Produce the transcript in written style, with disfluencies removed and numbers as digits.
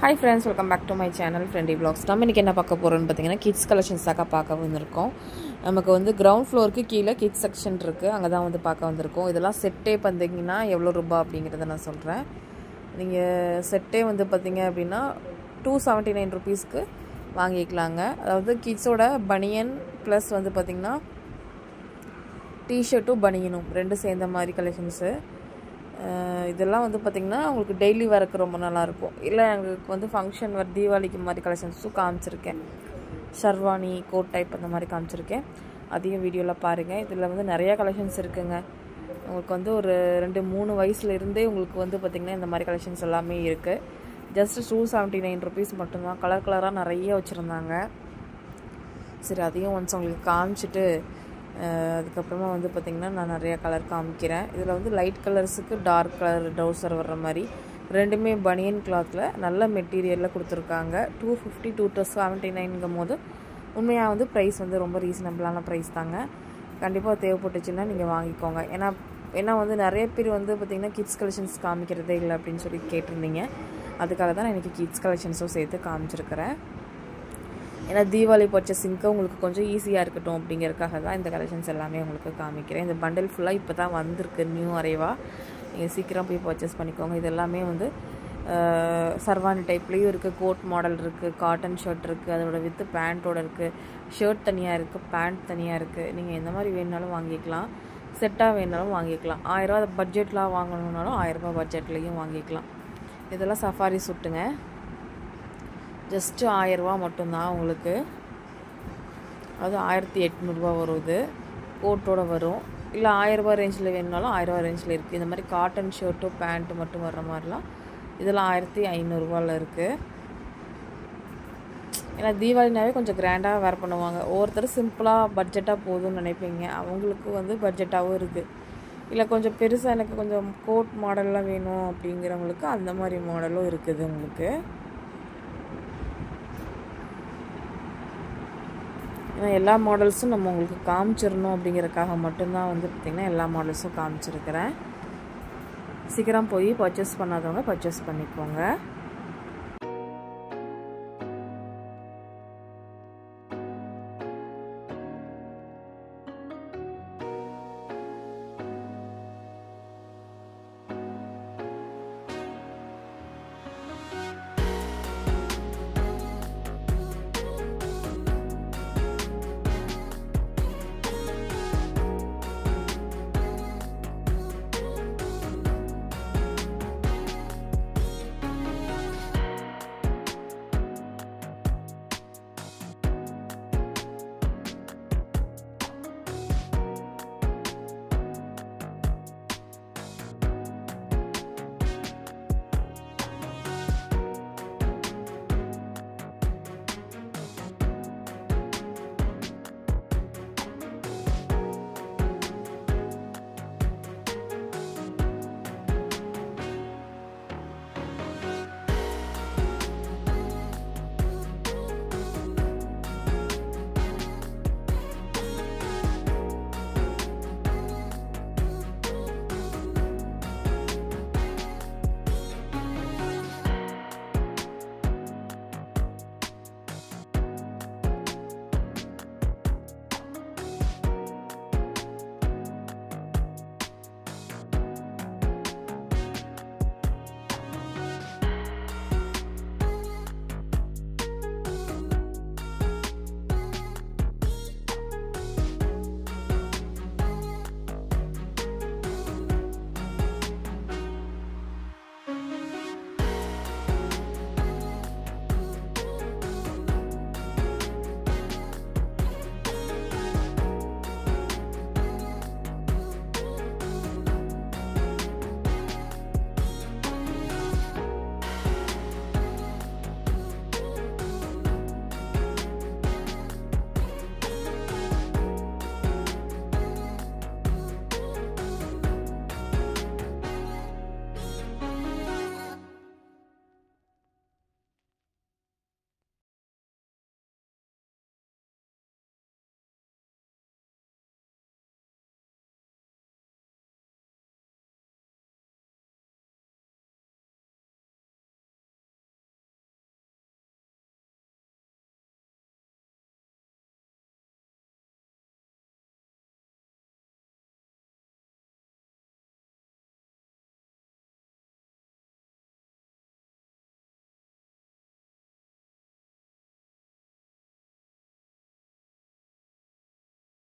Hi friends, welcome back to my channel Friendly Vlogs. நம்ம இன்னைக்கு என்ன பார்க்க போறோம்னு பாத்தீங்கன்னா kids collections தாக்க பார்க்க வந்திருக்கோம். நமக்கு வந்து ground floorக்கு கீழ kids section இருக்கு. அங்க தான் வந்து பார்க்க வந்திருக்கோம். இதெல்லாம் செட்டே பாத்தீங்கன்னா எவ்வளவு ரூபாய் அப்படிங்கறத நான் சொல்றேன். நீங்க செட்டே வந்து பாத்தீங்க அப்படினா 279 ரூபாய்க்கு வாங்கிக்கலாங்க. அதாவது kidsோட பனியன் plus வந்து பாத்தீங்கன்னா t-shirtum பனியனும் ரெண்டு சேர்ந்த மாதிரி கலெக்ஷன்ஸ். இதெல்லாம் வந்து பாத்தீங்கன்னா உங்களுக்கு டெய்லி வரக்கு ரொம்ப நல்லா இருக்கும். இல்ல உங்களுக்கு வந்து ஃபங்க்ஷன் வர தீபாவளிக்கு மாதிரி கலெக்ஷன்ஸும் காமிச்சிருக்கேன். ஷர்வானி கோட் டைப் அந்த மாதிரி காமிச்சிருக்கேன். அதையும் வீடியோல பாருங்க. இதுல வந்து நிறைய கலெக்ஷன்ஸ் இருக்குங்க. உங்களுக்கு வந்து ஒரு 2-3 வயசுல இருந்தே உங்களுக்கு வந்து பாத்தீங்கன்னா இந்த மாதிரி கலெக்ஷன்ஸ் எல்லாமே இருக்கு. just 279 rupees மட்டும் தான். கலர் கலரா நிறைய வச்சிருந்தாங்க. சரி அதையும் once உங்களுக்கு காமிச்சிட்டு அதுக்கு அப்புறமா வந்து பாத்தீங்கன்னா நான் நிறைய கலர் காமிக்கிறேன். இதுல வந்து லைட் கலர்ஸ்க்கு டார்க் கலர் ட்ரவுசர் வர்ற மாதிரி ரெண்டுமே பனியன் கிளாத்ல நல்ல மெட்டீரியல்ல கொடுத்திருக்காங்க. 250 279ங்கும்போது உண்மையா வந்து பிரைஸ் வந்து ரொம்ப ரீசனபிளான பிரைஸ் தாங்க. கண்டிப்பா தேவைப்பட்டுச்சுன்னா நீங்க வாங்கிக்கோங்க. ஏன்னா வந்து நிறைய பேர் வந்து பாத்தீங்கன்னா கிட்ஸ் கலெக்ஷன்ஸ் காமிக்கிறதே இல்ல அப்படினு சொல்லி கேட்டிருந்தீங்க. அதுக்காக தான் நான் இன்னைக்கு கிட்ஸ் கலெக்ஷன்ஸும் சேர்த்து காமிச்சிருக்கேன். ஏன்னா தீபாவளி பர்ச்சேசிங்க்கு உங்களுக்கு கொஞ்சம் ஈஸியா இருக்கட்டும் அப்படிங்கறதுக்காக தான் இந்த கலெக்ஷன்ஸ் எல்லாமே உங்களுக்கு காமிக்கிறேன். இந்த பண்டல் ஃபுல்லா இப்பதான் வந்திருக்கு நியூ அரைவா. நீங்க சீக்கிரம் போய் பர்ச்சேஸ் பண்ணிக்கோங்க. இது எல்லாமே வந்து சர்வானி டைப்லயும் இருக்கு, கோட் மாடல் இருக்கு, காட்டன் ஷர்ட் இருக்கு, அதோட வித் பேண்டோட இருக்கு, ஷர்ட் தனியா இருக்கு, பேண்ட் தனியா இருக்கு. நீங்க எந்த மாதிரி வேணாலும் வாங்கிக்கலாம். செட்டா வேணாலும் வாங்கிக்கலாம். 1000 ரூபாய் பட்ஜெட்ல வாங்கணும்னாலும் 1000 ரூபாய் பட்ஜெட்லயும் வாங்கிக்கலாம். இதெல்லாம் சஃபாரி சூட்டுங்க. just 1000 ரூபாய் மட்டும் தான் உங்களுக்கு. அது 1800 ரூபாய் வருது. கோட்டோட வரும். இல்ல 1000 ரூபாய் ரேஞ்ச்ல வேணும்னாலும் 1000 ரூபாய் ரேஞ்ச்ல இருக்கு. இந்த மாதிரி காட்டன் ஷர்ட் பேண்ட் மட்டும் வர்ற மாதிரிலாம் இதெல்லாம் 1500 ரூபாயில இருக்கு. ஏன்னா தீபாவளினாவே கொஞ்சம் கிராண்டா வேர் பண்ணுவாங்க. ஒவ்வொருத்தர் சிம்பிளா பட்ஜெட்டா போதும்னு நினைப்பீங்க. அவங்களுக்கு வந்து பட்ஜெட்டாவும் இருக்கு. இல்ல கொஞ்சம் பெருசா எனக்கு கொஞ்சம் கோட் மாடல்லாம் வேணும் அப்படிங்கறவங்களுக்கு அந்த மாதிரி மாடலும் இருக்குது உங்களுக்கு. எல்லா மாடல்ஸும் நம்ம உங்களுக்கு காமிச்சிரணும் அப்படிங்கறதுக்காக மட்டும் தான் வந்து பாத்தீங்கன்னா எல்லா மாடல்ஸும் காமிச்சிருக்கேன். சீக்கிரம் போய் பர்ச்சேஸ் பண்ணாதவங்க பர்ச்சேஸ் பண்ணிக்கோங்க.